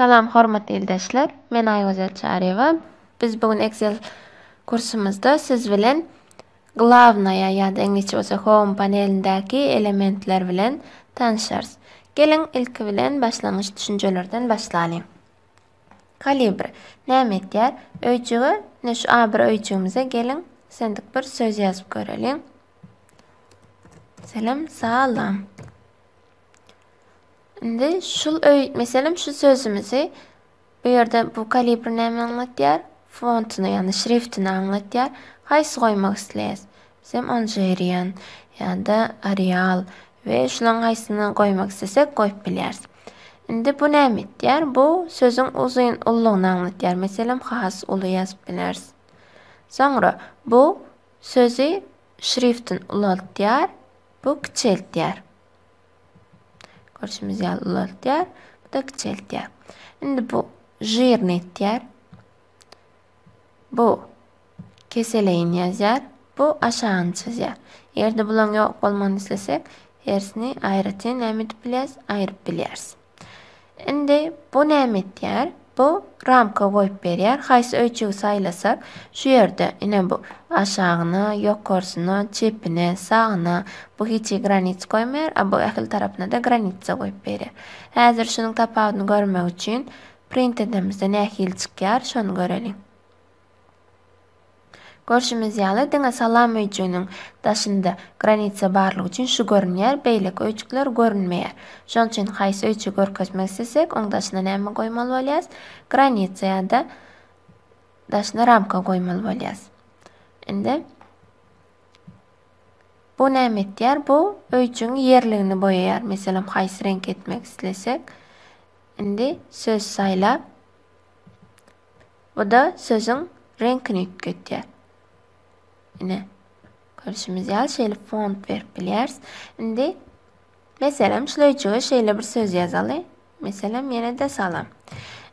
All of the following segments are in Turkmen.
Salam, hormatly ildaşlar. Men Aygözel Çareva. Biz bugün Excel kursumuzda siz bilen glavnaya ýa-da ingliçe bolsa home panelindäki elementler bilen tanışarız. Gelin ilki bilen başlangıç düşüncelerden başlaýan. Kalibr näme etýär? Öýçüge, ne şu A1 öýçügimize gelin sendik bir söz ýazyp görelim. Salam. Indi mesela şu sözümüzü bu yerde bu kalibr näme anlatýar? Fontunu yani şriftini anlatýar. Haýsy goýmak isleýäs? Bizim Anjerian ýa-da Arial we şulaň haýsyny goýmak istesek goýup bilýäris. Indi bu näme etýär? Bu sözüň ullugyny anlatýar. Mesela has uly ýazyp bilýäris. Soňra bu sözü şriftin ulaltýar, bu kiçeltýär. Görüşümüz ulaltýar, bu da kiçeltýär. Indi bu jyrny etýär. Bu keseleýin ýazýar, bu aşagyny çizýär. Ýerde bulan ýok bolmagyny islesek, hersini aýratyn näme edip bilýäris? Aýryp bilýäris. Indi bu näme etýär? Bu ramka goýup berýär. Haýsy öýçügi saýlasak, şu ýerde ine bu aşagyny, ýokarysyny, çepini, sagyny, bu hiç granit goýmaýar, a bu ähli tarapyna da granitsa goýup berýär. Häzir şunyň tapagyny görmek üçin print edemizde nähili çykýar, şonu görelim. Görüşimiz diňe salam öýçüginiň daşynda granitsa barlygy üçin şu görünýär, beýlek öýçükler görünmeýär. Şoň üçin haýsy öýçügi görkezmek istesek, oň daşyna näme goýmaly bolýas? Granitsa ýa-da daşyna ramka goýmaly bolýas. Indi bu näme etýär? Bu öýçüň ýerligini boýaýar. Meselem haýsy renk etmek islesek, indi söz saýlap, bu da sözüň renkini ýetýär. Ine görüşimiz şeýle font berip bilýäris. Indi meselem şu öýçüge şeýle bir söz ýazaly. Meselem ýene de salam.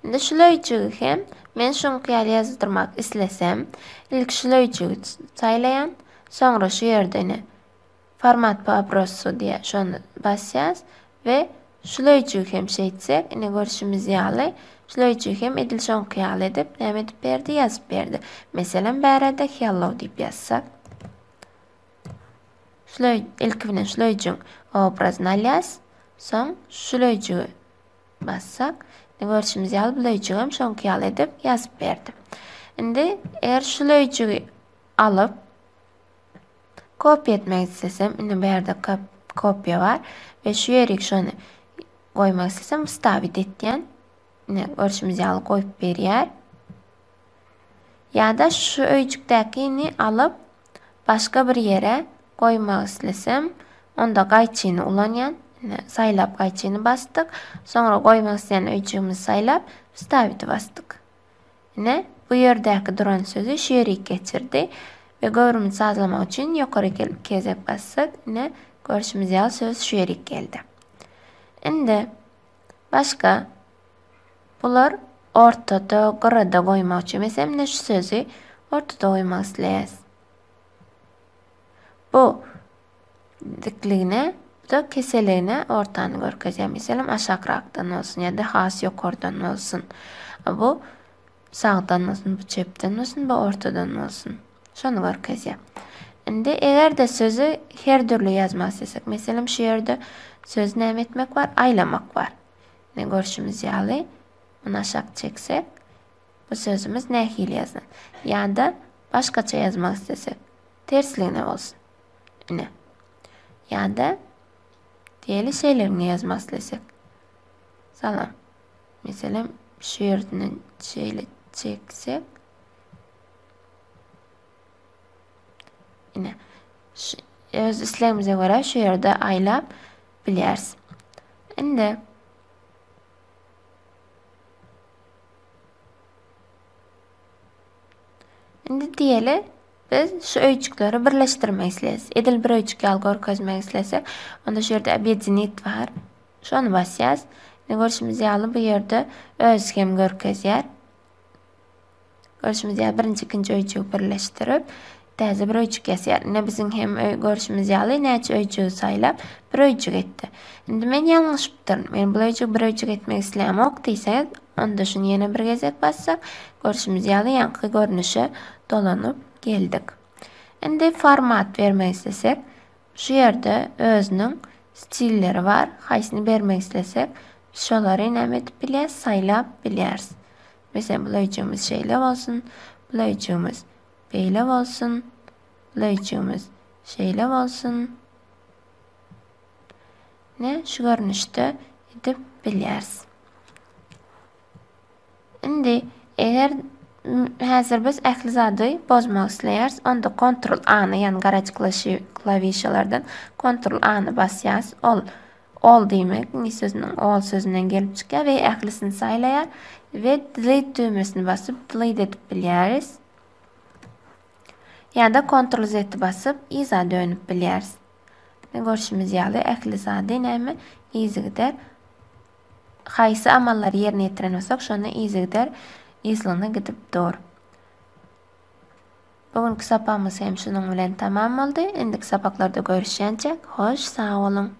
Indi şu öýçügi hem men şunu ýaly ýazdyrmak islesem, ilk şu öýçügi saýlaýan, soňra şu ýerde ine format paprosu diýe şonu basýas we şu öýçügi hem şeýtsek, ine görüşimiz ýaly şu öýçügi hem edil şonu ýaly edip näme edip berdi? Ýazyp berdi. Meselem bärede hello diýip ýazsak. Ilki bilen şu öýçügiň obrazyny alýas, soň şu öýçügi bassak, görüşimiz ýaly bu öýçügi hem şonu ýaly edip ýazyp berdi. Indi eger şu öýçügi alyp kopya etmek istesem, indi bärde kopya var ve şu ýerik şonu goýmak istesem wstavit etdiň. Ine görüşimiz ýaly goýup berýär. Ýa-da şu öýçükdäkini alyp başga bir ýere goýmak islesem, onda gaýçyny ulanýan, saýlap gaýçyny bastyk, soňra goýmak isleýän öýçügimizi saýlap wstavity bastyk. Ine bu ýerdäki duran sözü şu ýere geçirdi ve görümini sazlamak üçin ýokary kelip kezek bassak, ine görüşimiz ýaly söz şu ýere geldi. Indi başga bular ortada, gyrada goýmak üçin meselem şu sözü ortada goýmak isleýäs. Bu dikligine, bu da keseligine ortany görkezýär. Meselem aşagrakdan bolsun ýa-da has ýokardan bolsun. Bu sagdan bolsun, bu çepden bolsun, bu ortadan bolsun. Şonu görkezýär. Indi egerde sözü her türlü ýazmak istesek, meselem şu ýerde söz näme etmek var? Aýlamak var. Ne görüşimiz ýaly bunu aşağı çeksek, bu sözümüz nähili ýazılır. Ýa-da başgaça ýazmak istesek, tersligine bolsun. Ine. Ýa-da diýeli şeýlerini ýazmak istesek. Salam. Meselem şu ýerden şeýle çeksek, ine öz islegimize göre şu ýerde aýlap bilýäris. Indi diýeli biz şu öýçükleri birleşdirmek isleýäs. Edil bir öýçük ýaly görkezmek islesek, onda şu ýerde abedinit var. Şonu basýas. Görüşimiz ýaly bu ýerde öz hem görkezýär. Görüşimiz ýaly birinji, ikinji öýçügi birleşdirip Täze bir öýçük ýasýar. Ne biziň hem görüşimiz ýaly, näçe öýçügi saýlap bir öýçük etdi. Indi men ýalňyş bitirdim. Men bu öýçügi bir öýçük etmek isleýän ok diýseňiz, onda şunu ýene bir gezek bassak, görüşimiz ýaly ýanky görnüşe dolanyp geldik. Indi format bermek islesek, şu ýerde özüniň stilleri var. Haýsyny bermek islesek, şolary näme edip bilýäs, saýlap bilýäris. Mesela bu öýçügimiz şeýle bolsun, bu öýçügimiz beýle bolsun, bu öýçügimiz şeýle bolsun. Ne şu görnüşde edip bilýäris. Indi eger häzir biz ähli zady bozmak isleýäris, onda Ctrl A-ny, ýani garaç klavişalardan Ctrl A-ny basýas. Ol diýmek, ni sözüniň ol sözünden gelip çykýar we ählisini saýlaýar we delete düýmesini basyp delete edip bilýäris. Ýa-da Ctrl Z basyp iza dönüp bilýäris. Görüşimiz ýaly ähli zady näme izigder haýsy amallary ýerine ýetiren bolsak, şonu izigder izlana gidip dur. Bugünkü sapamyz hem şunun bilen tamam boldy. Endiki sapaklarda görüşýänçe hoş, sag bolun.